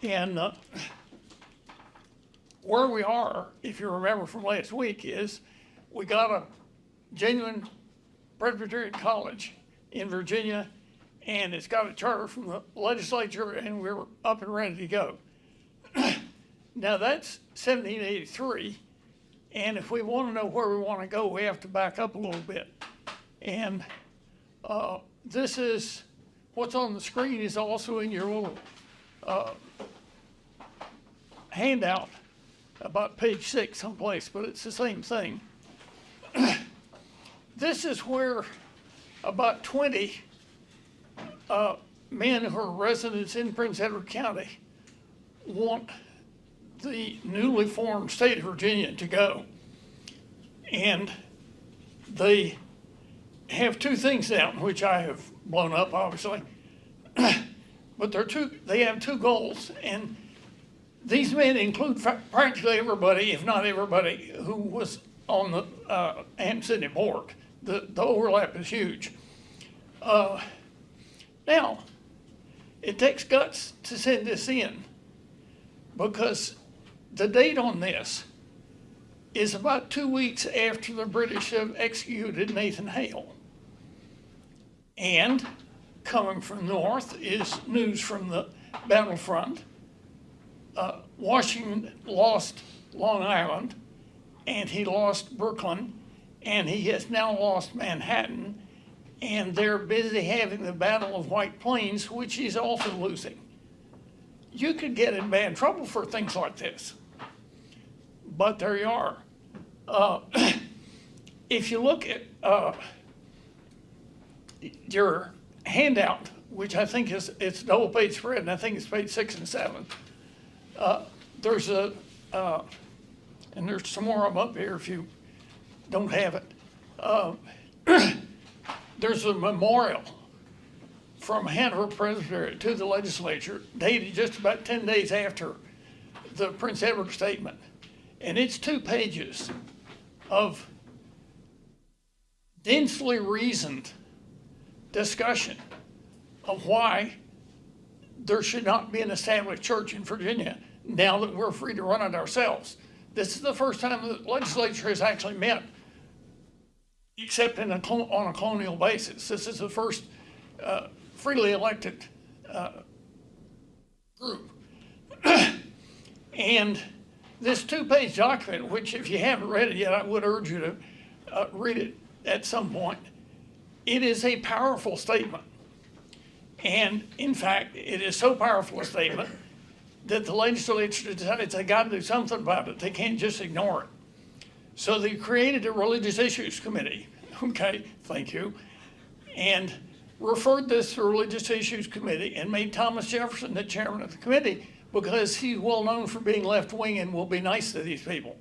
And where we are, if you remember from last week, is we got a genuine Presbyterian college in Virginia, and it's got a charter from the legislature, and we're up and ready to go. Now that's 1783, and if we want to know where we want to go, we have to back up a little bit. And this is, what's on the screen is also in your little handout about page 6 someplace, but it's the same thing. This is where about 20 men who are residents in Prince Edward County want the newly formed state of Virginia to go. And they have two things down, which I have blown up, obviously. But they have two goals, and these men include practically everybody, if not everybody, who was on the Hampden-Sydney board. The overlap is huge. Now, it takes guts to send this in, because the date on this is about 2 weeks after the British have executed Nathan Hale. And coming from north is news from the battlefront. Washington lost Long Island, and he lost Brooklyn, and he has now lost Manhattan, and they're busy having the Battle of White Plains, which he's also losing. You could get in bad trouble for things like this, but there you are. If you look at your handout, which I think it's a double page spread, and I think it's page 6 and 7. There's and there's some more of them up here if you don't have it. There's a memorial from Hanover Presbytery to the legislature, dated just about 10 days after the Prince Edward Statement. And it's 2 pages of densely reasoned discussion of why there should not be an established church in Virginia now that we're free to run it ourselves. This is the first time the legislature has actually met, except on a colonial basis. This is the first freely elected group. And this 2-page document, which if you haven't read it yet, I would urge you to read it at some point. It is a powerful statement. And in fact, it is so powerful a statement that the legislature decided they got to do something about it. They can't just ignore it. So they created a Religious Issues Committee. Okay, thank you. And referred this to the Religious Issues Committee and made Thomas Jefferson the chairman of the committee because he's well known for being left-wing and will be nice to these people.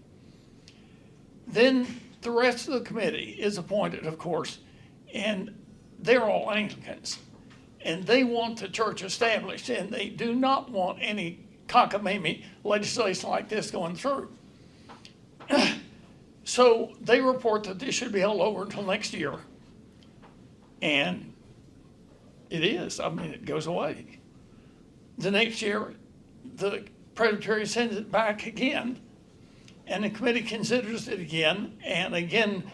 Then the rest of the committee is appointed, of course, and they're all Anglicans. And they want the church established, and they do not want any cockamamie legislation like this going through. So they report that this should be held over until next year. And it is. I mean, it goes away. The next year, the Presbytery sends it back again, and the committee considers it again, and again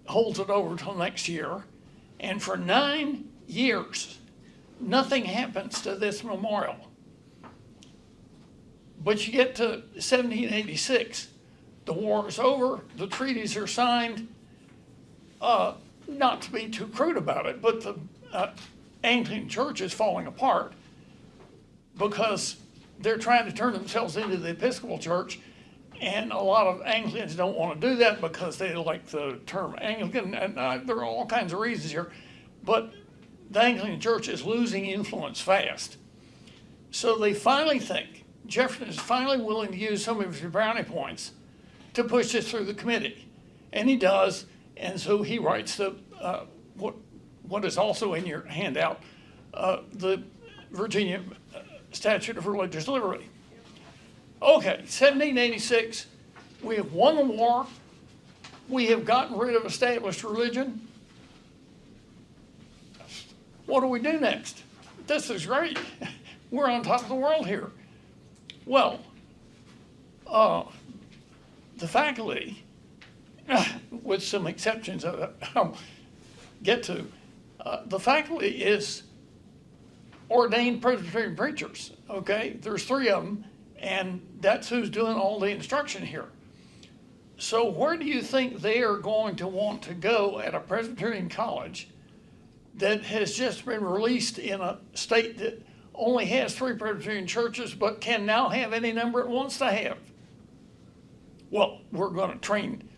holds it over until next year. And for 9 years, nothing happens to this memorial. But you get to 1786, the war is over, the treaties are signed. Not to be too crude about it, but the Anglican Church is falling apart because they're trying to turn themselves into the Episcopal Church, and a lot of Anglicans don't want to do that because they like the term Anglican, and there are all kinds of reasons here, but the Anglican Church is losing influence fast. So they finally think, Jefferson is finally willing to use some of his brownie points to push this through the committee. And he does, and so he writes the what is also in your handout, the Virginia Statute of Religious Liberty. Okay, 1786, we have won the war, we have gotten rid of established religion. What do we do next? This is great. we're on top of the world here. Well, the faculty, with some exceptions that I'll get to, the faculty is ordained Presbyterian preachers, okay? There's 3 of them, and that's who's doing all the instruction here. So where do you think they are going to want to go at a Presbyterian college that has just been released in a state that only has 3 Presbyterian churches but can now have any number it wants to have? Well, we're going to train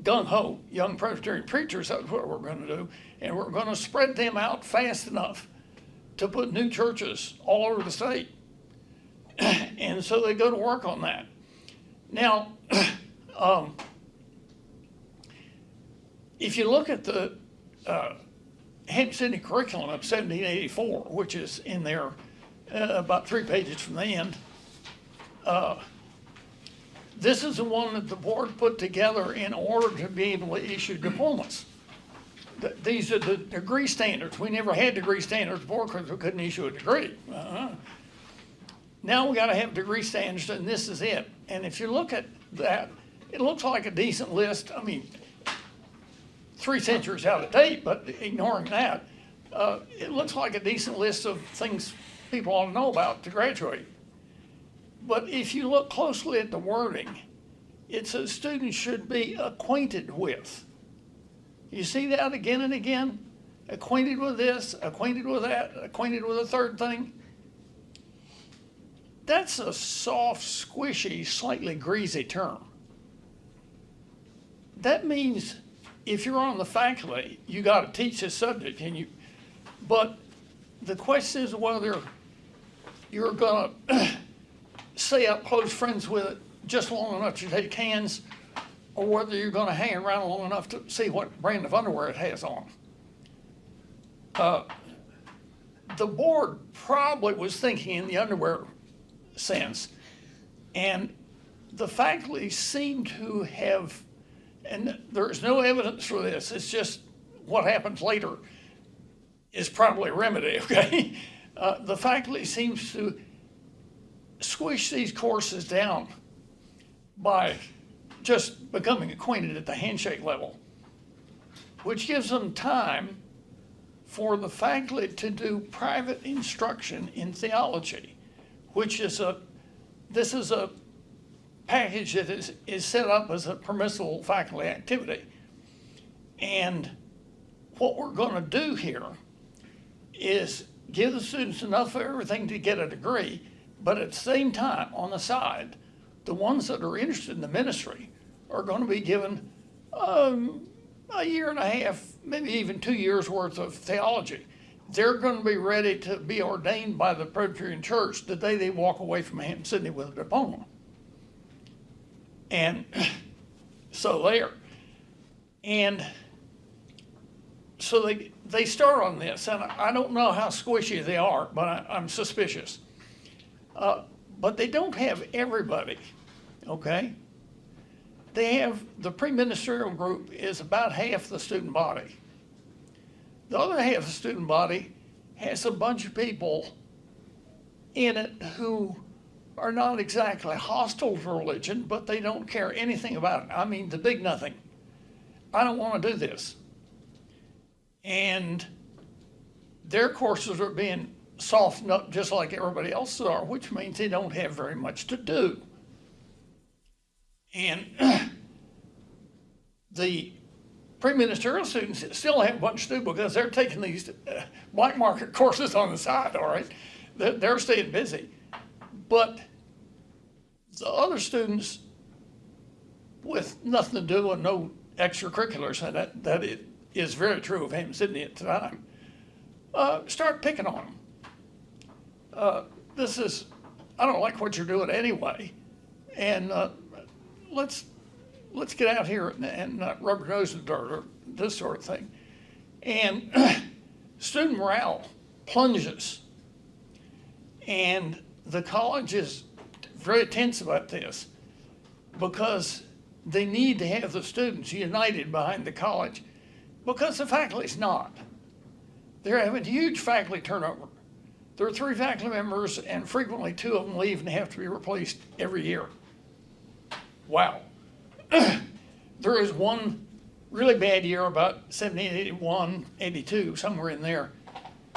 gung-ho young Presbyterian preachers. That's what we're going to do. And we're going to spread them out fast enough to put new churches all over the state. And so they go to work on that. Now, if you look at the Hampden-Sydney curriculum of 1784, which is in there about 3 pages from the end, this is the one that the board put together in order to be able to issue diplomas. These are the degree standards. We never had degree standards before because we couldn't issue a degree. Now we got to have degree standards, and this is it. And if you look at that, it looks like a decent list. I mean, 3 centuries out of date, but ignoring that, it looks like a decent list of things people ought to know about to graduate. But if you look closely at the wording, it says students should be acquainted with. You see that again and again? Acquainted with this, acquainted with that, acquainted with a third thing. That's a soft, squishy, slightly greasy term. That means if you're on the faculty, you got to teach this subject, but the question is whether you're going to stay up close friends with it just long enough to take hands, or whether you're going to hang around long enough to see what brand of underwear it has on. The board probably was thinking in the underwear sense, and the faculty seem to have, and there's no evidence for this, it's just what happens later is probably a remedy, okay? The faculty seems to squish these courses down by just becoming acquainted at the handshake level, which gives them time for the faculty to do private instruction in theology, which is this is a package that is set up as a permissible faculty activity. And what we're going to do here is give the students enough of everything to get a degree, but at the same time, on the side, the ones that are interested in the ministry are going to be given a year and a half, maybe even 2 years worth of theology. They're going to be ready to be ordained by the Presbyterian Church the day they walk away from Hampden-Sydney with a diploma. And so there. And so they start on this, and I don't know how squishy they are, but I'm suspicious. But they don't have everybody, okay? They have, the pre-ministerial group is about half the student body. The other half of the student body has a bunch of people in it who are not exactly hostile to religion, but they don't care anything about it. I mean, the big nothing. I don't want to do this. And their courses are being softened up just like everybody else's are, which means they don't have very much to do. And the pre-ministerial students still have a bunch to do because they're taking these black market courses on the side, all right? They're staying busy. But the other students with nothing to do and no extracurriculars, and that is very true of Hampden-Sydney at the time, start picking on them. This is, I don't like what you're doing anyway, and let's get out here and rub your nose in the dirt or this sort of thing. And student morale plunges. And the college is very tense about this because they need to have the students united behind the college because the faculty's not. They're having huge faculty turnover. There are 3 faculty members, and frequently 2 of them leave and have to be replaced every year. Wow. There is one really bad year, about 1781, 82, somewhere in there,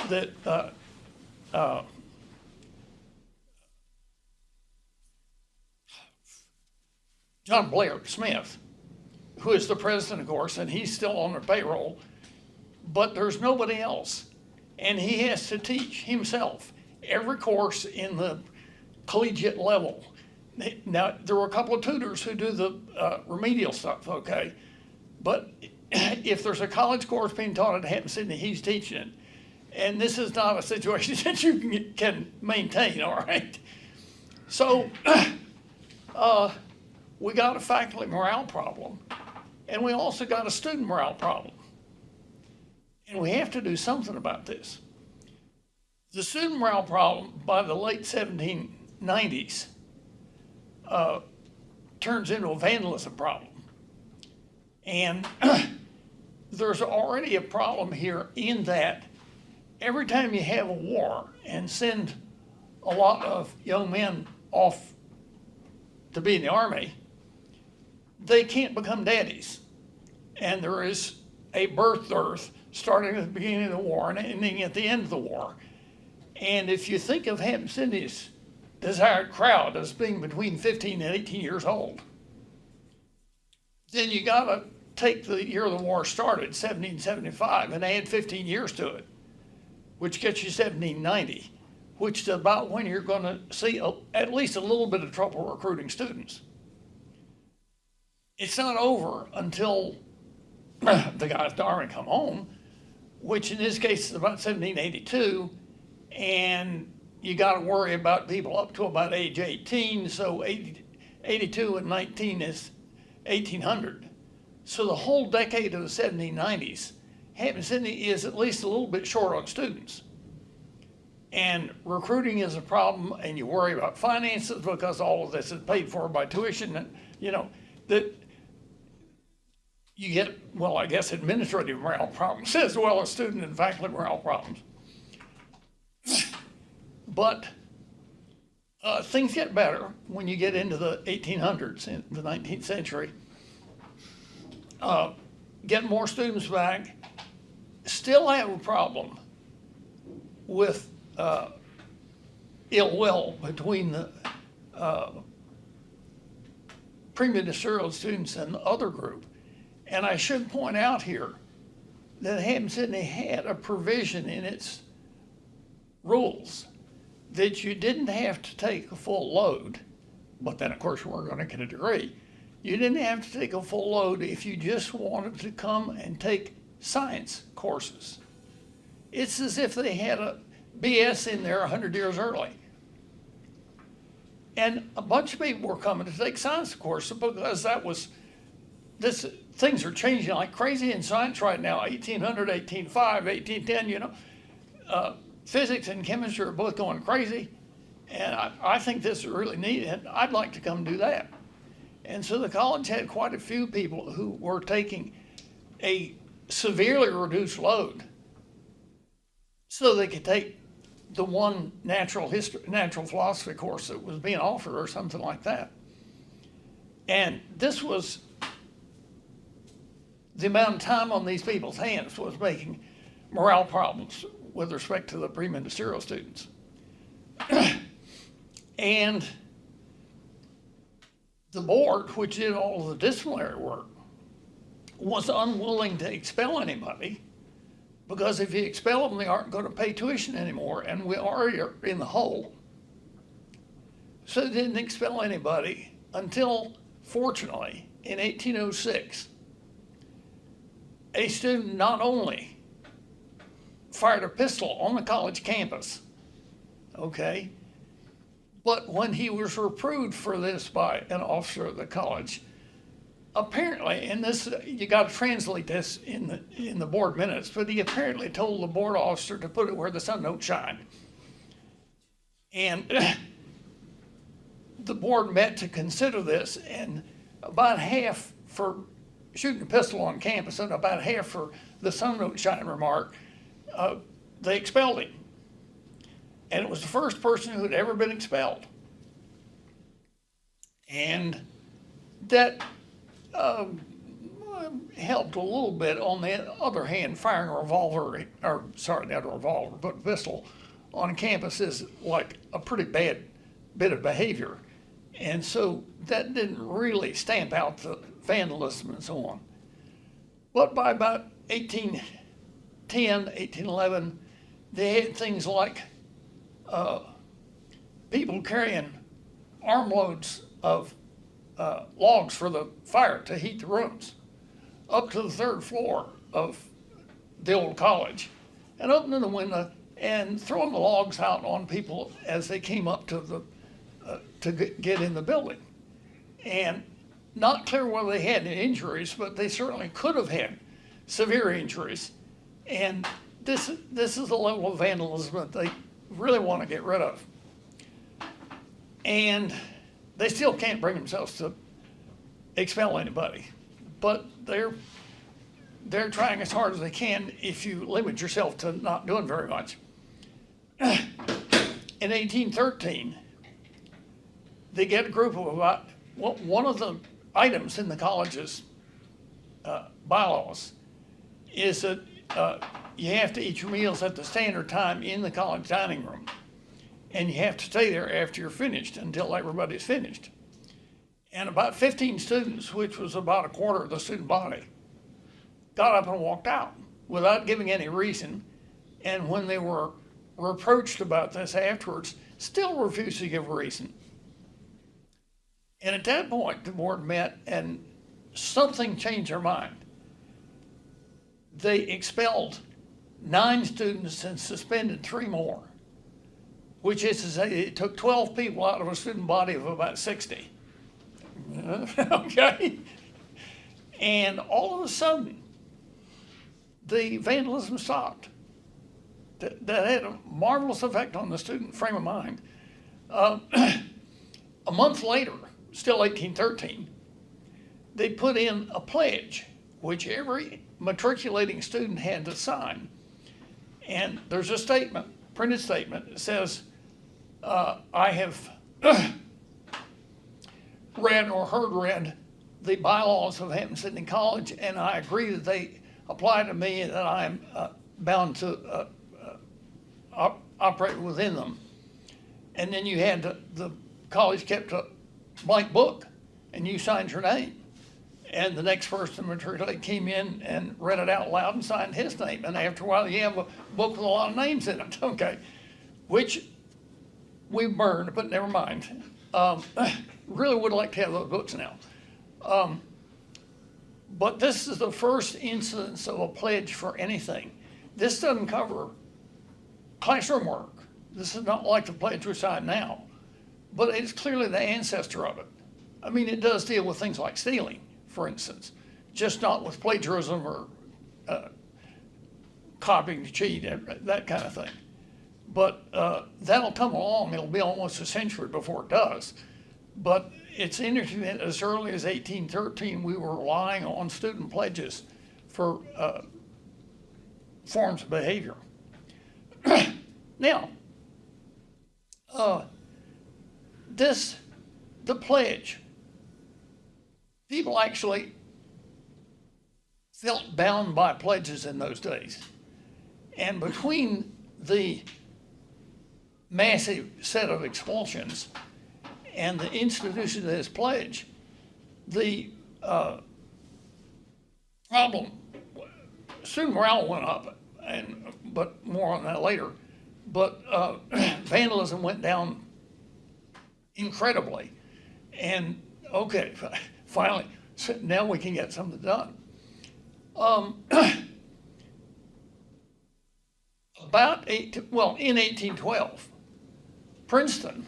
that John Blair Smith, who is the president, of course, and he's still on the payroll, but there's nobody else. And he has to teach himself every course in the collegiate level. Now, there were a couple of tutors who do the remedial stuff, okay? But if there's a college course being taught at Hampden-Sydney, he's teaching it. And this is not a situation that you can maintain, all right? So we got a faculty morale problem, and we also got a student morale problem. And we have to do something about this. The student morale problem by the late 1790s turns into a vandalism problem. And there's already a problem here in that every time you have a war and send a lot of young men off to be in the Army, they can't become daddies. And there is a birth dearth starting at the beginning of the war and ending at the end of the war. And if you think of Hampden-Sydney's desired crowd as being between 15 and 18 years old, then you gotta take the year the war started, 1775, and add 15 years to it, which gets you 1790, which is about when you're gonna see at least a little bit of trouble recruiting students. It's not over until the guys in the Army come home, which in this case is about 1782, and you got to worry about people up to about age 18, so 82 and 19 is 1800. So the whole decade of the 1790s, Hampden-Sydney is at least a little bit short on students. And recruiting is a problem, and you worry about finances because all of this is paid for by tuition, and that you get, well, I guess administrative morale problems as well as student and faculty morale problems. But things get better when you get into the 1800s, in the 19th century. Get more students back, still have a problem with ill will between the pre-ministerial students and the other group. And I should point out here that Hampden-Sydney had a provision in its rules that you didn't have to take a full load, but then of course you weren't going to get a degree. You didn't have to take a full load if you just wanted to come and take science courses. It's as if they had a BS in there 100 years early. And a bunch of people were coming to take science courses because things are changing like crazy in science right now, 1800, 1805, 1810, physics and chemistry are both going crazy. And I think this is really neat, and I'd like to come do that. And so the college had quite a few people who were taking a severely reduced load so they could take the one natural philosophy course that was being offered or something like that. And this was the amount of time on these people's hands was making morale problems with respect to the pre-ministerial students. And the board, which did all of the disciplinary work, was unwilling to expel anybody because if you expel them, they aren't going to pay tuition anymore, and we already are in the hole. So they didn't expel anybody until, fortunately, in 1806, a student not only fired a pistol on the college campus, okay, but when he was reproved for this by an officer of the college, apparently, and this, you got to translate this in the board minutes, but he apparently told the board officer to put it where the sun don't shine. And the board met to consider this, and about half for shooting a pistol on campus and about half for the sun don't shine remark, they expelled him. And it was the first person who had ever been expelled. And that helped a little bit. On the other hand, firing a revolver, or sorry, not a revolver, but a pistol on campus is like a pretty bad bit of behavior. And so that didn't really stamp out the vandalism and so on. But by about 1810, 1811, they had things like people carrying armloads of logs for the fire to heat the rooms up to the third floor of the old college and opening the window and throwing the logs out on people as they came up to the to get in the building. And not clear whether they had any injuries, but they certainly could have had severe injuries. And this is the level of vandalism that they really want to get rid of. And they still can't bring themselves to expel anybody, but they're trying as hard as they can if you limit yourself to not doing very much. In 1813, they get a group of about, one of the items in the college's bylaws is that you have to eat your meals at the standard time in the college dining room. And you have to stay there after you're finished until everybody's finished. And about 15 students, which was about a quarter of the student body, got up and walked out without giving any reason. And when they were reproached about this afterwards, still refused to give a reason. And at that point, the board met and something changed their mind. They expelled 9 students and suspended 3 more, which is to say it took 12 people out of a student body of about 60. Okay? And all of a sudden, the vandalism stopped. That had a marvelous effect on the student frame of mind. A month later, still 1813, they put in a pledge, which every matriculating student had to sign. And there's a statement, printed statement, that says, I have read or heard read the bylaws of Hampden-Sydney College, and I agree that they apply to me and that I am bound to operate within them. And then you had the college kept a blank book, and you signed your name. And the next person matriculated came in and read it out loud and signed his name. And after a while, you have a book with a lot of names in it, okay, which we burned, but never mind. Really would like to have those books now. But this is the first instance of a pledge for anything. This doesn't cover classroom work. This is not like the pledge we sign now, but it's clearly the ancestor of it. I mean, it does deal with things like stealing, for instance, just not with plagiarism or copying to cheat, that kind of thing. But that'll come along. It'll be almost a century before it does. But it's interesting that as early as 1813, we were relying on student pledges for forms of behavior. Now, the pledge, people actually felt bound by pledges in those days. And between the massive set of expulsions and the institution of this pledge, the problem, student morale went up, but more on that later. But vandalism went down incredibly. And okay, finally, so now we can get something done. In 1812, Princeton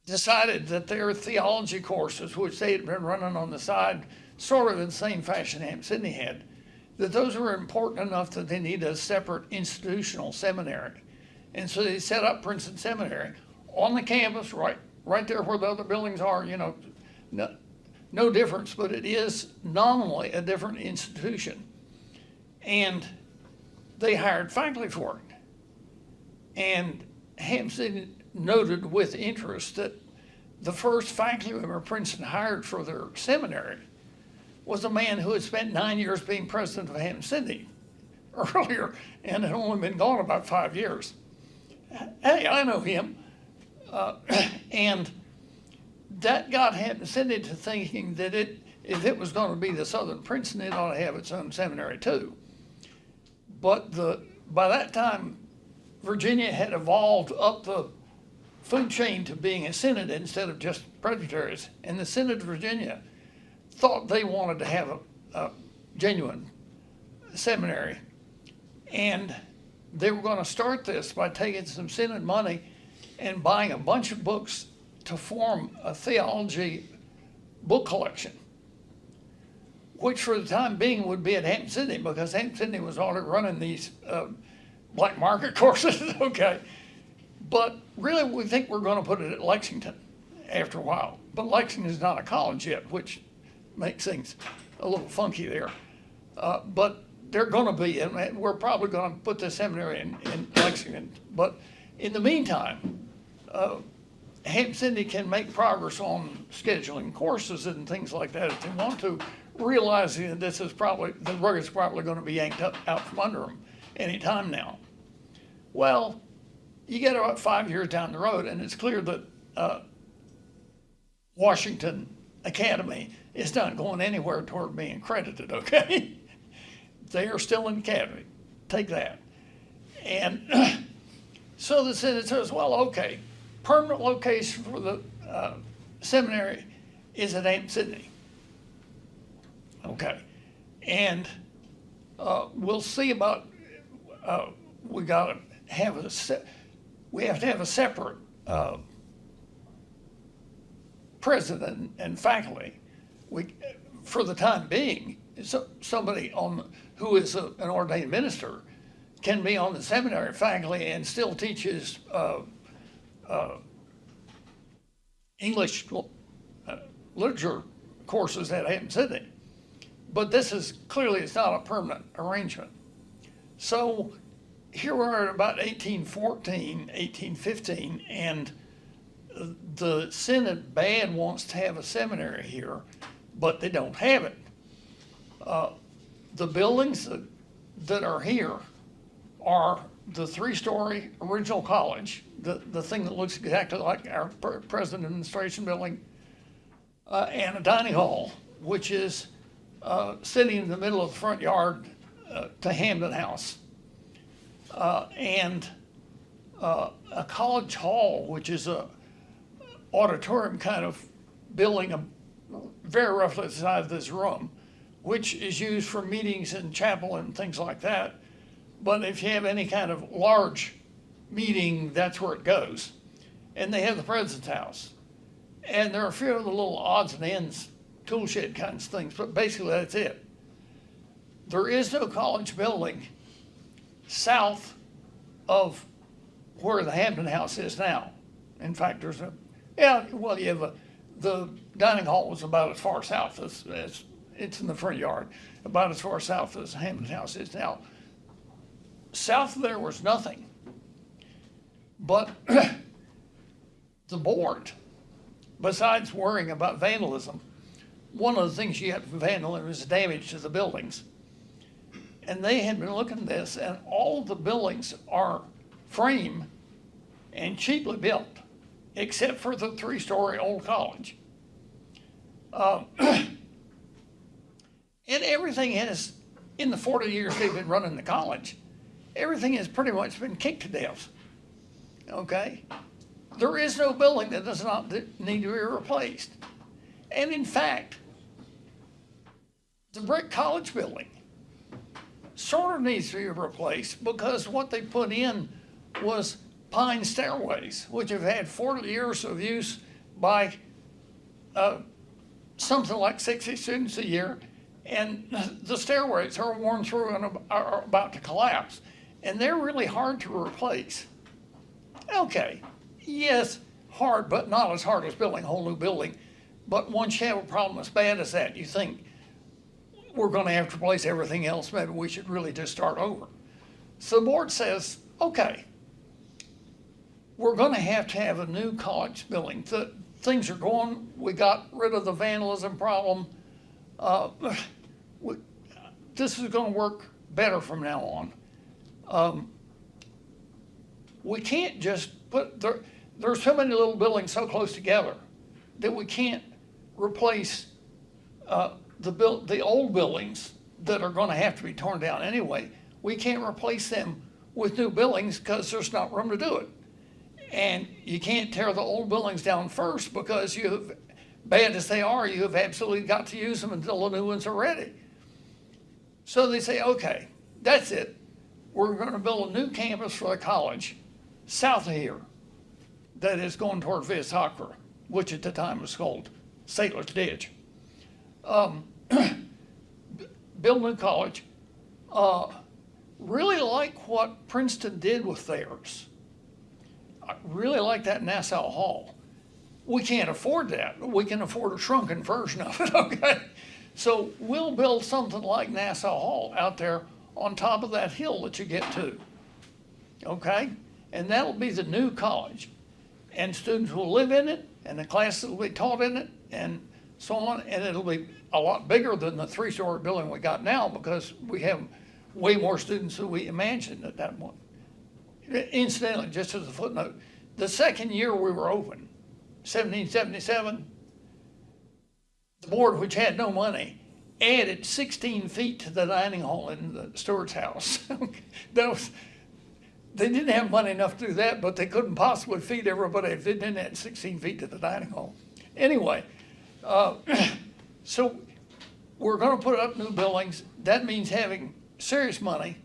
decided that their theology courses, which they had been running on the side, sort of in the same fashion Hampden-Sydney had, that those were important enough that they needed a separate institutional seminary. And so they set up Princeton Seminary on the campus, right there where the other buildings are, no difference, but it is nominally a different institution. And they hired faculty for it. And Hampden noted with interest that the first faculty member Princeton hired for their seminary was a man who had spent 9 years being president of Hampden-Sydney earlier and had only been gone about 5 years. Hey, I know him. And that got Hampden-Sydney to thinking that if it was going to be the Southern Princeton, it ought to have its own seminary too. But by that time, Virginia had evolved up the food chain to being a synod instead of just presbyteries. And the Synod of Virginia thought they wanted to have a genuine seminary. And they were going to start this by taking some synod money and buying a bunch of books to form a theology book collection, which for the time being would be at Hampden-Sydney, because Hampden-Sydney was already running these black market courses, okay? But really, we think we're going to put it at Lexington after a while. But Lexington is not a college yet, which makes things a little funky there. But they're going to be, and we're probably going to put the seminary in Lexington. But in the meantime, Hampden-Sydney can make progress on scheduling courses and things like that if they want to, realizing that this is probably, the rug is probably going to be yanked out from under them any time now. Well, you get about 5 years down the road, and it's clear that Washington Academy is not going anywhere toward being accredited, okay? They are still an academy. Take that. And so the Senate says, well, okay, permanent location for the seminary is at Hampden-Sydney. Okay. And we'll see about, we have to have a separate president and faculty. For the time being, somebody who is an ordained minister can be on the seminary faculty and still teaches English literature courses at Hampden-Sydney. But this is clearly, it's not a permanent arrangement. So here we are at about 1814, 1815, and the Synod bad wants to have a seminary here, but they don't have it. The buildings that are here are the three-story original college, the thing that looks exactly like our present administration building, and a dining hall, which is sitting in the middle of the front yard to Hampden House, and a college hall, which is a auditorium kind of building, very roughly the size of this room, which is used for meetings and chapel and things like that. But if you have any kind of large meeting, that's where it goes. And they have the president's house. And there are a few of the little odds and ends, tool shed kinds of things, but basically that's it. There is no college building south of where the Hampden House is now. In fact, there's the dining hall was about as far south as it's in the front yard, about as far south as Hampden House is now. South of there was nothing. But the board, besides worrying about vandalism, one of the things you had from vandalism is damage to the buildings. And they had been looking at this, and all the buildings are frame and cheaply built, except for the three-story old college. And everything has, in the 40 years they've been running the college, everything has pretty much been kicked to death, okay? There is no building that does not need to be replaced. And in fact, the brick college building sort of needs to be replaced because what they put in was pine stairways, which have had 40 years of use by something like 60 students a year, and the stairways are worn through and are about to collapse, and they're really hard to replace. Okay, yes, hard, but not as hard as building a whole new building. But once you have a problem as bad as that, you think we're going to have to replace everything else, maybe we should really just start over. So the board says, okay, we're gonna have to have a new college building. Things are going, we got rid of the vandalism problem. Uh, we- This is gonna work better from now on. We can't just there's so many little buildings so close together that we can't replace the old buildings that are gonna have to be torn down anyway. We can't replace them with new buildings because there's not room to do it. And you can't tear the old buildings down first because bad as they are, you have absolutely got to use them until the new ones are ready. So they say, okay, that's it. We're gonna build a new campus for the college south of here that is going toward Visakra, which at the time was called Sailor's Ditch. Build a new college. Really like what Princeton did with theirs. I really like that Nassau Hall. We can't afford that, but we can afford a shrunken version of it, okay? So we'll build something like Nassau Hall out there on top of that hill that you get to, okay? And that'll be the new college. And students will live in it, and the classes will be taught in it, and so on, and it'll be a lot bigger than the three-story building we got now because we have way more students than we imagined at that point. Incidentally, just as a footnote, the second year we were open, 1777, the board, which had no money, added 16 feet to the dining hall in the steward's house. They didn't have money enough to do that, but they couldn't possibly feed everybody if they didn't add 16 feet to the dining hall. Anyway, so we're gonna put up new buildings. That means having serious money.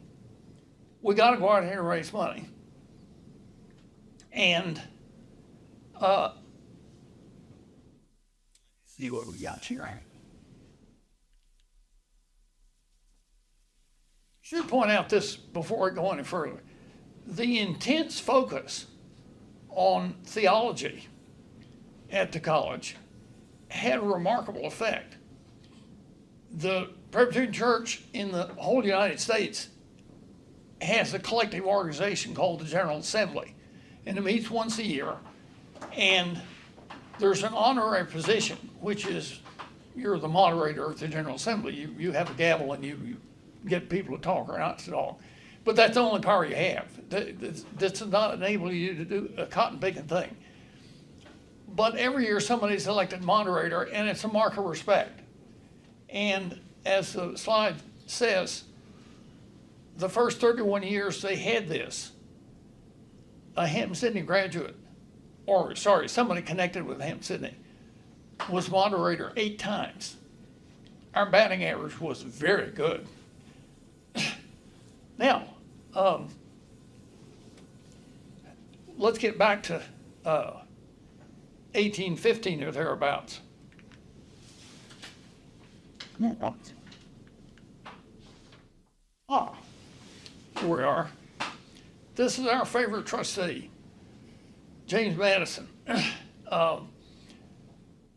We gotta go out here and raise money. And see what we got here. Should point out this before I go any further. The intense focus on theology at the college had a remarkable effect. The Presbyterian Church in the whole United States has a collective organization called the General Assembly, and it meets once a year, and there's an honorary position, which is you're the moderator of the General Assembly. You have a gavel and you get people to talk or not to talk. But that's the only power you have. This does not enable you to do a cotton picking thing. But every year somebody's elected moderator, and it's a mark of respect. And as the slide says, the first 31 years they had this, a Hampden-Sydney graduate, or sorry, somebody connected with Hampden-Sydney, was moderator 8 times. Our batting average was very good. Now, let's get back to 1815 or thereabouts. Here we are. This is our favorite trustee, James Madison. In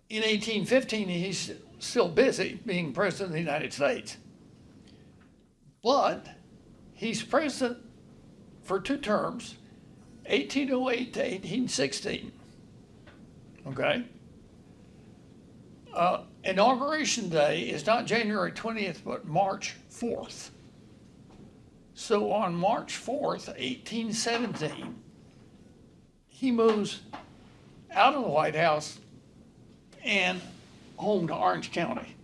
1815, he's still busy being president of the United States. But he's president for 2 terms, 1808 to 1816. Okay? Inauguration Day is not January 20th, but March 4th. So on March 4th, 1817, he moves out of the White House and home to Orange County.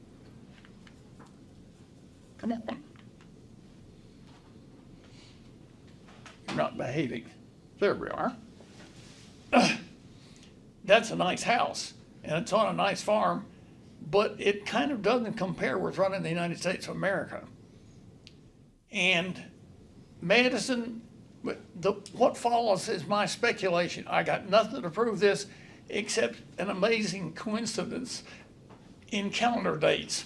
Come on. You're not behaving. There we are. That's a nice house, and it's on a nice farm, but it kind of doesn't compare with running the United States of America. And Madison, what follows is my speculation. I got nothing to prove this except an amazing coincidence in calendar dates.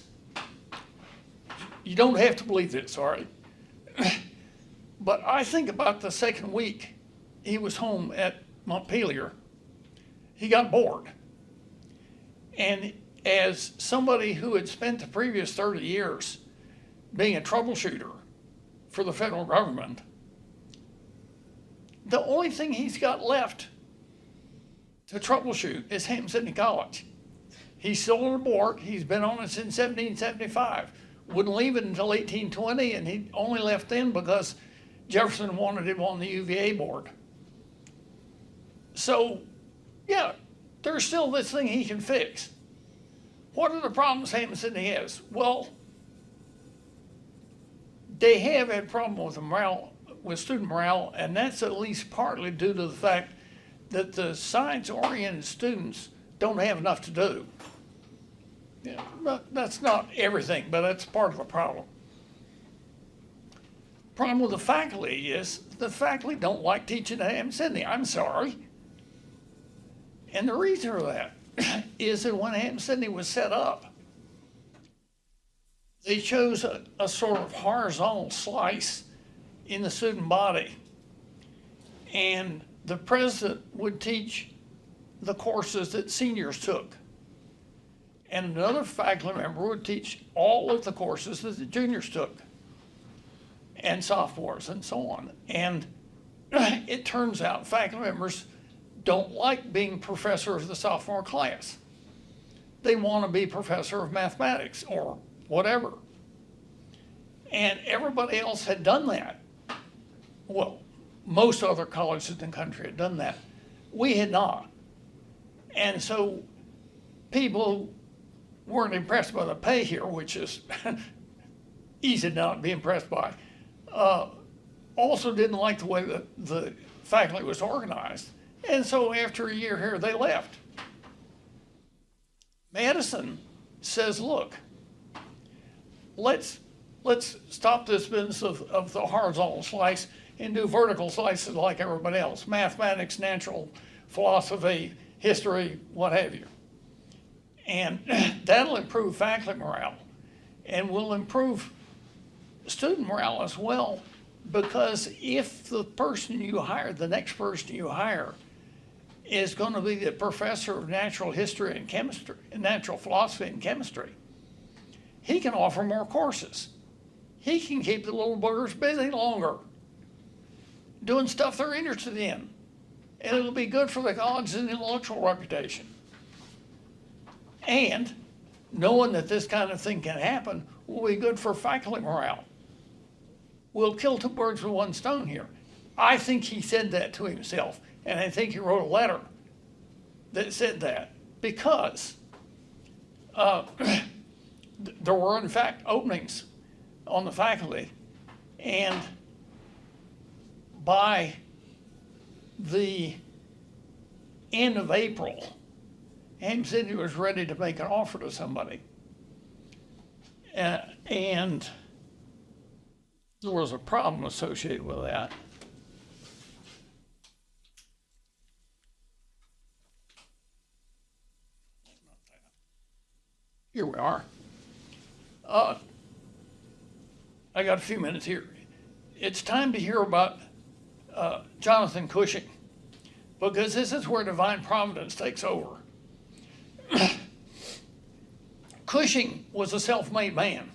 You don't have to believe this, all right? But I think about the second week he was home at Montpelier, he got bored. And as somebody who had spent the previous 30 years being a troubleshooter for the federal government, the only thing he's got left to troubleshoot is Hampden-Sydney College. He's still on the board. He's been on it since 1775. Wouldn't leave it until 1820, and he only left then because Jefferson wanted him on the UVA board. So, yeah, there's still this thing he can fix. What are the problems Hampden-Sydney has? Well, they have had problems with student morale, and that's at least partly due to the fact that the science-oriented students don't have enough to do. Yeah, that's not everything, but that's part of the problem. Problem with the faculty is the faculty don't like teaching at Hampden-Sydney. I'm sorry. And the reason for that is that when Hampden-Sydney was set up, they chose a sort of horizontal slice in the student body. And the president would teach the courses that seniors took. And another faculty member would teach all of the courses that the juniors took, and sophomores and so on. And it turns out faculty members don't like being professor of the sophomore class. They want to be professor of mathematics or whatever. And everybody else had done that. Well, most other colleges in the country had done that. We had not. And so people weren't impressed by the pay here, which is easy to not be impressed by. Also didn't like the way that the faculty was organized. And so after a year here, they left. Madison says, look, let's stop this business of the horizontal slice and do vertical slices like everybody else. Mathematics, natural philosophy, history, what have you. And that'll improve faculty morale and will improve student morale as well, because if the person you hire, the next person you hire, is going to be the professor of natural history and chemistry, natural philosophy and chemistry, he can offer more courses. He can keep the little boogers busy longer, doing stuff they're interested in. And it'll be good for the college's intellectual reputation. And knowing that this kind of thing can happen will be good for faculty morale. We'll kill two birds with one stone here. I think he said that to himself, and I think he wrote a letter that said that because there were, in fact, openings on the faculty, and by the end of April, Hampden-Sydney was ready to make an offer to somebody. And there was a problem associated with that. Here we are. I got a few minutes here. It's time to hear about Jonathan Cushing, because this is where divine providence takes over. Cushing was a self-made man,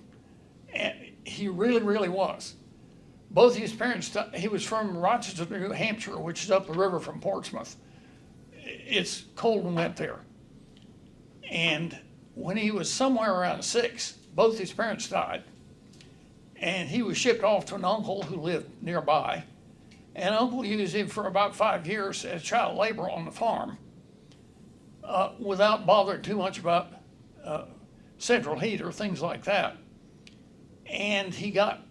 and he really, really was. Both his parents, he was from Rochester, New Hampshire, which is up the river from Portsmouth. It's cold and wet there. And when he was somewhere around 6, both his parents died. And he was shipped off to an uncle who lived nearby. And uncle used him for about 5 years as child labor on the farm without bothering too much about central heat or things like that. And he got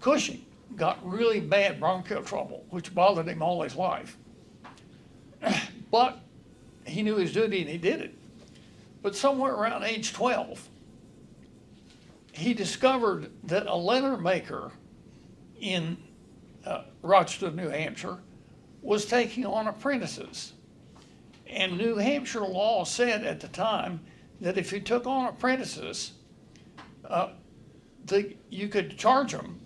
Cushing, got really bad bronchial trouble, which bothered him all his life. But he knew his duty and he did it. But somewhere around age 12, he discovered that a letter maker in Rochester, New Hampshire, was taking on apprentices. And New Hampshire law said at the time that if you took on apprentices, you could charge them,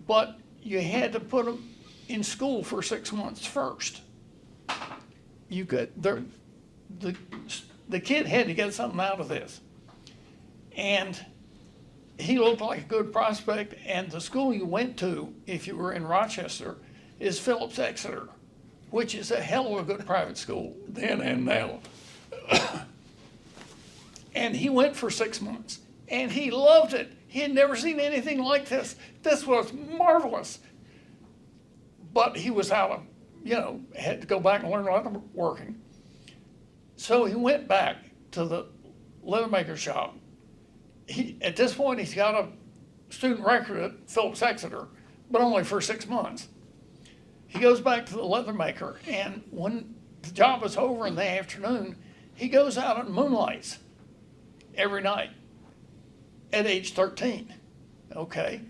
but you had to put them in school for 6 months first. You could, the kid had to get something out of this. And he looked like a good prospect, and the school you went to, if you were in Rochester, is Phillips Exeter, which is a hell of a good private school then and now. And he went for 6 months, and he loved it. He had never seen anything like this. This was marvelous. But he was out of, had to go back and learn a lot of working. So he went back to the leathermaker shop. At this point, he's got a student record at Phillips Exeter, but only for 6 months. He goes back to the leathermaker, and when the job is over in the afternoon, he goes out and moonlights every night at age 13, okay?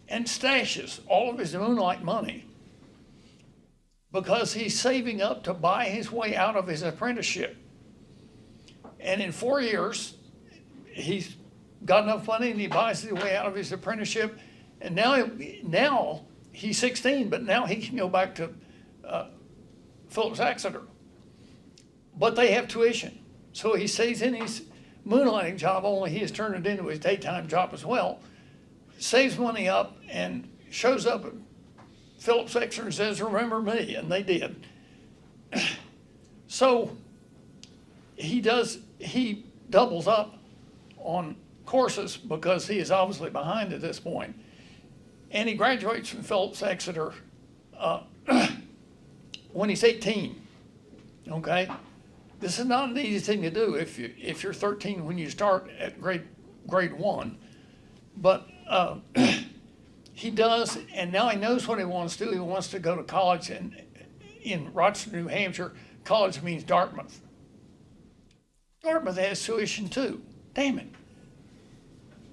And stashes all of his moonlight money because he's saving up to buy his way out of his apprenticeship. And in 4 years, he's got enough money and he buys his way out of his apprenticeship. And now he's 16, but now he can go back to Phillips Exeter. But they have tuition. So he stays in his moonlighting job, only he has turned it into his daytime job as well, saves money up and shows up at Phillips Exeter and says, "Remember me," and they did. So he doubles up on courses because he is obviously behind at this point. And he graduates from Phillips Exeter when he's 18, okay? This is not an easy thing to do if you're 13 when you start at grade 1. But he does, and now he knows what he wants to do. He wants to go to college in Rochester, New Hampshire. College means Dartmouth. Dartmouth has tuition too. Damn it.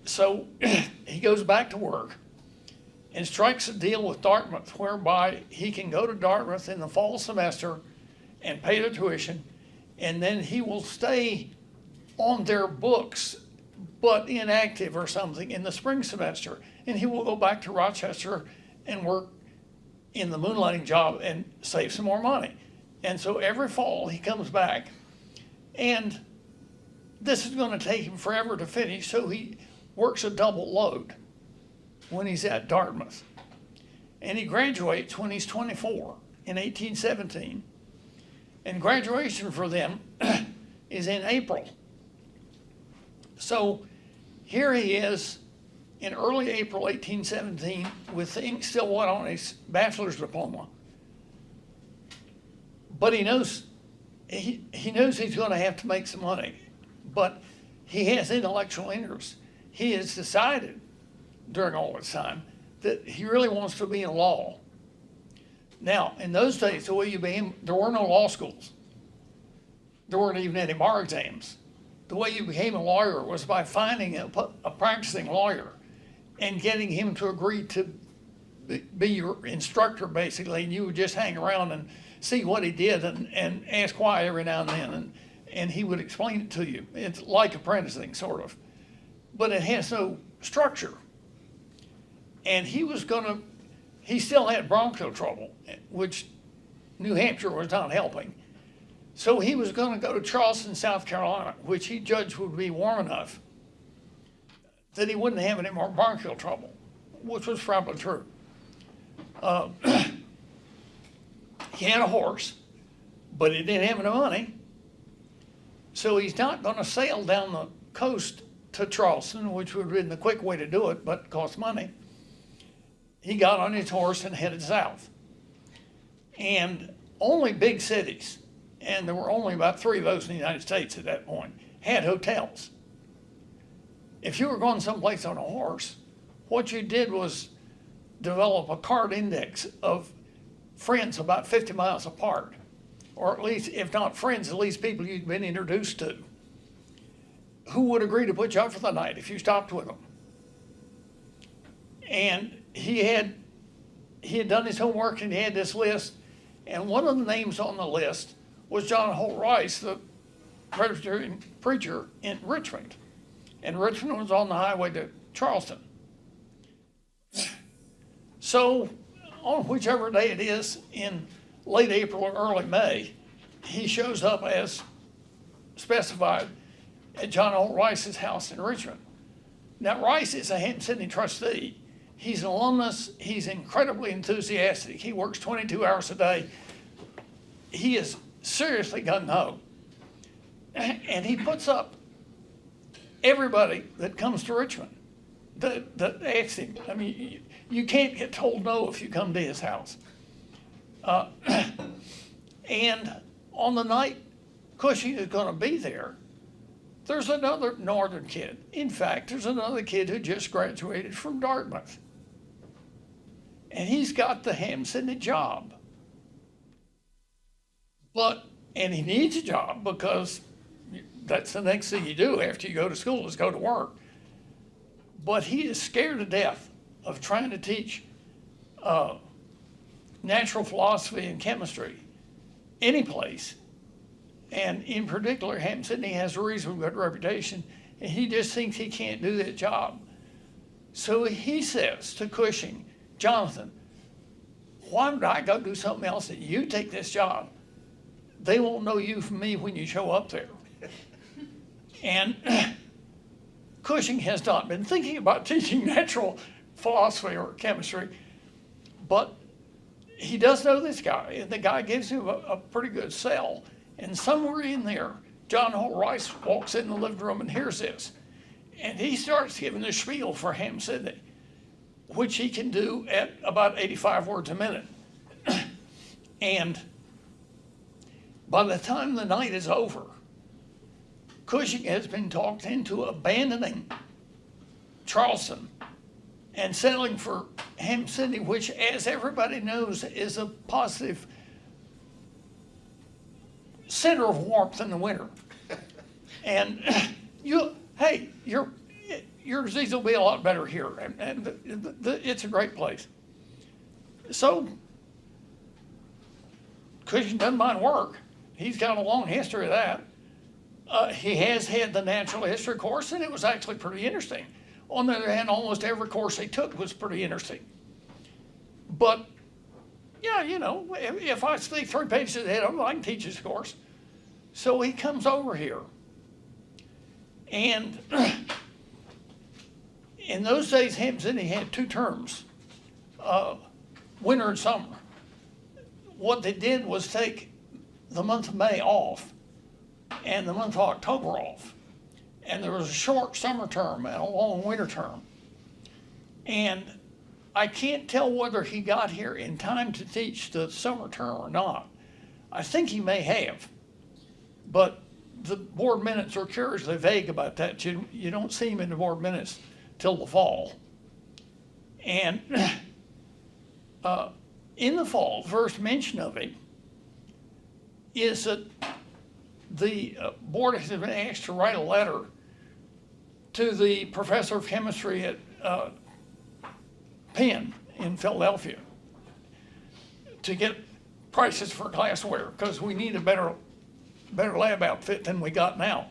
So he goes back to work and strikes a deal with Dartmouth whereby he can go to Dartmouth in the fall semester and pay the tuition, and then he will stay on their books but inactive or something in the spring semester, and he will go back to Rochester and work in the moonlighting job and save some more money. And so every fall he comes back, and this is going to take him forever to finish, so he works a double load when he's at Dartmouth. And he graduates when he's 24 in 1817. And graduation for them is in April. So here he is in early April 1817 with the ink still wet on his bachelor's diploma. But he knows he's going to have to make some money. But he has intellectual interest. He has decided during all this time that he really wants to be in law. Now, in those days, the way you became, there were no law schools. There weren't even any bar exams. The way you became a lawyer was by finding a practicing lawyer and getting him to agree to be your instructor, basically, and you would just hang around and see what he did and ask why every now and then, and he would explain it to you. It's like apprenticing, sort of. But it has no structure. And he still had bronchial trouble, which New Hampshire was not helping. So he was going to go to Charleston, South Carolina, which he judged would be warm enough that he wouldn't have any more bronchial trouble, which was probably true. He had a horse, but he didn't have any money. So he's not going to sail down the coast to Charleston, which would have been the quick way to do it, but cost money. He got on his horse and headed south. And only big cities, and there were only about 3 of those in the United States at that point, had hotels. If you were going someplace on a horse, what you did was develop a card index of friends about 50 miles apart, or at least, if not friends, at least people you'd been introduced to, who would agree to put you up for the night if you stopped with them. And he had done his homework and he had this list, and one of the names on the list was John Holt Rice, the Presbyterian preacher in Richmond. And Richmond was on the highway to Charleston. So on whichever day it is, in late April or early May, he shows up as specified at John Holt Rice's house in Richmond. Now, Rice is a Hampden-Sydney trustee. He's an alumnus. He's incredibly enthusiastic. He works 22 hours a day, he is seriously gung-ho. And he puts up everybody that comes to Richmond that asks him. I mean, you can't get told no if you come to his house. And on the night Cushing is going to be there, there's another Northern kid. In fact, there's another kid who just graduated from Dartmouth. And he's got the Hampden-Sydney job. And he needs a job because that's the next thing you do after you go to school is go to work. But he is scared to death of trying to teach natural philosophy and chemistry any place. And in particular, Hampden-Sydney has a reasonably good reputation, and he just thinks he can't do that job. So he says to Cushing, Jonathan, why would I go do something else that you take this job? They won't know you from me when you show up there. And Cushing has not been thinking about teaching natural philosophy or chemistry, but he does know this guy, and the guy gives him a pretty good sell. And somewhere in there, John Holt Rice walks in the living room and hears this. And he starts giving the spiel for Hampden-Sydney, which he can do at about 85 words a minute. And by the time the night is over, Cushing has been talked into abandoning Charleston and settling for Hampden-Sydney, which, as everybody knows, is a positive center of warmth in the winter. And your disease will be a lot better here, and it's a great place. So Cushing doesn't mind work. He's got a long history of that. He has had the natural history course, and it was actually pretty interesting. On the other hand, almost every course he took was pretty interesting. But yeah, if I speak 3 pages ahead of him, I can teach his course. So he comes over here. And in those days, Hampden-Sydney had 2 terms, winter and summer. What they did was take the month of May off and the month of October off. And there was a short summer term and a long winter term. And I can't tell whether he got here in time to teach the summer term or not. I think he may have, but the board minutes are curiously vague about that. You don't see him in the board minutes till the fall. And in the fall, the first mention of him is that the board has been asked to write a letter to the professor of chemistry at Penn in Philadelphia to get prices for glassware, because we need a better lab outfit than we got now,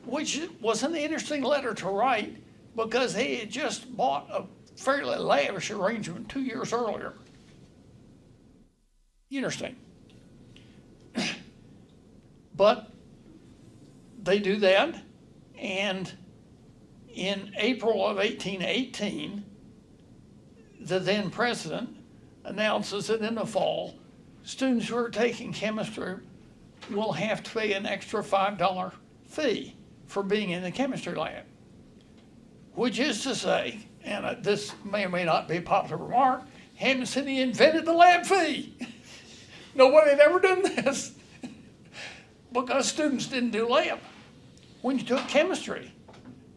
which was an interesting letter to write because he had just bought a fairly lavish arrangement 2 years earlier. Interesting. But they do that, and in April of 1818, the then president announces that in the fall, students who are taking chemistry will have to pay an extra $5 fee for being in the chemistry lab, which is to say, and this may or may not be a popular remark, Hampden-Sydney invented the lab fee. Nobody had ever done this because students didn't do lab. When you took chemistry,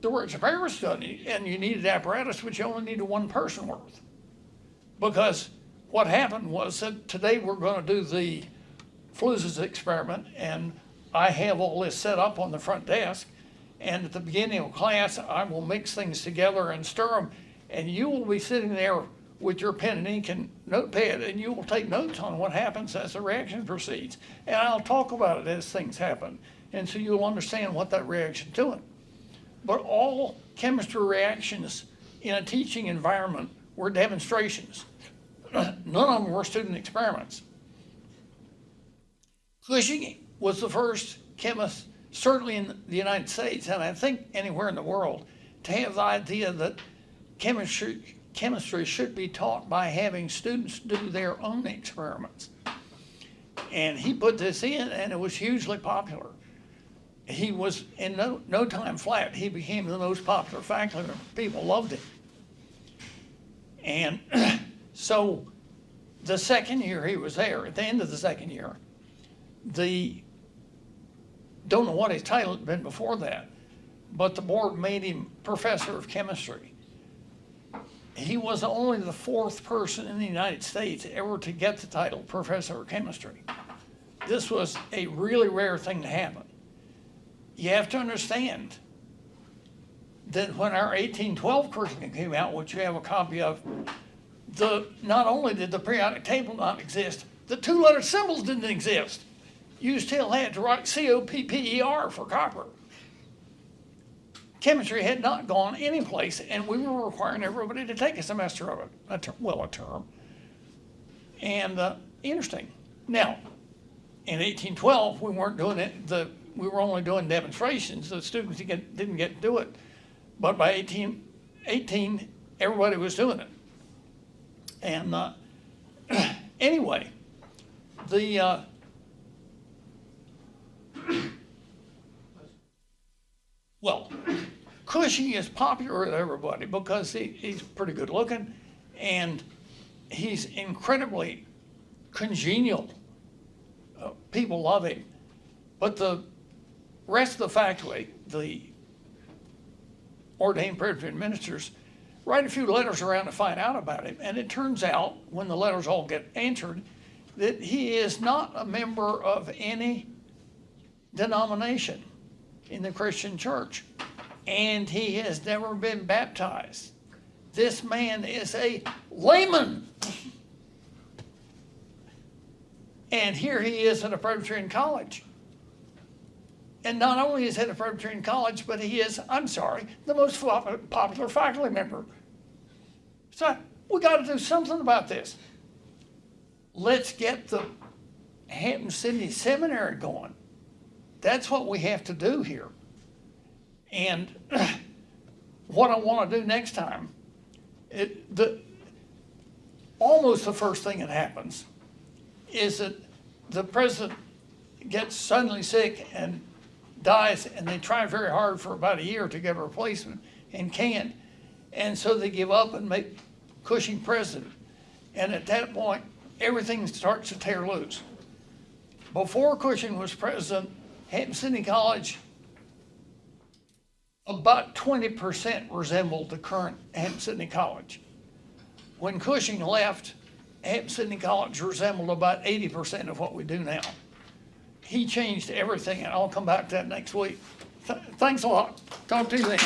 there were experiments done, and you needed apparatus, which you only needed 1 person worth. Because what happened was that today we're going to do the Flus's experiment, and I have all this set up on the front desk, and at the beginning of class I will mix things together and stir them, and you will be sitting there with your pen and ink and notepad, and you will take notes on what happens as the reaction proceeds, and I'll talk about it as things happen, and so you'll understand what that reaction's doing. But all chemistry reactions in a teaching environment were demonstrations. None of them were student experiments. Cushing was the first chemist, certainly in the United States, and I think anywhere in the world, to have the idea that chemistry should be taught by having students do their own experiments. And he put this in, and it was hugely popular. He was in no time flat. He became the most popular faculty member. People loved him. And so the second year he was there, at the end of the second year, don't know what his title had been before that, but the board made him professor of chemistry. He was only the fourth person in the United States ever to get the title professor of chemistry. This was a really rare thing to happen. You have to understand that when our 1812 curriculum came out, which you have a copy of, not only did the periodic table not exist, the two-letter symbols didn't exist. You still had to write COPPER for copper. Chemistry had not gone anyplace, and we were requiring everybody to take a semester of it, a term. And interesting. Now, in 1812, we weren't doing it. We were only doing demonstrations. The students didn't get to do it. But by 1818, everybody was doing it. And anyway, well, Cushing is popular with everybody because he's pretty good looking and he's incredibly congenial. People love him. But the rest of the faculty, the ordained Presbyterian ministers, write a few letters around to find out about him. And it turns out, when the letters all get answered, that he is not a member of any denomination in the Christian church. And he has never been baptized. This man is a layman. And here he is at a Presbyterian college. And not only is he at a Presbyterian college, but he is, the most popular faculty member. So we got to do something about this. Let's get the Hampden-Sydney Seminary going. That's what we have to do here. And what I want to do next time, almost the first thing that happens is that the president gets suddenly sick and dies, and they try very hard for about a year to get a replacement and can't. And so they give up and make Cushing president. And at that point, everything starts to tear loose. Before Cushing was president, Hampden-Sydney College, about 20% resembled the current Hampden-Sydney College. When Cushing left, Hampden-Sydney College resembled about 80% of what we do now. He changed everything, and I'll come back to that next week. Thanks a lot. Talk to you then.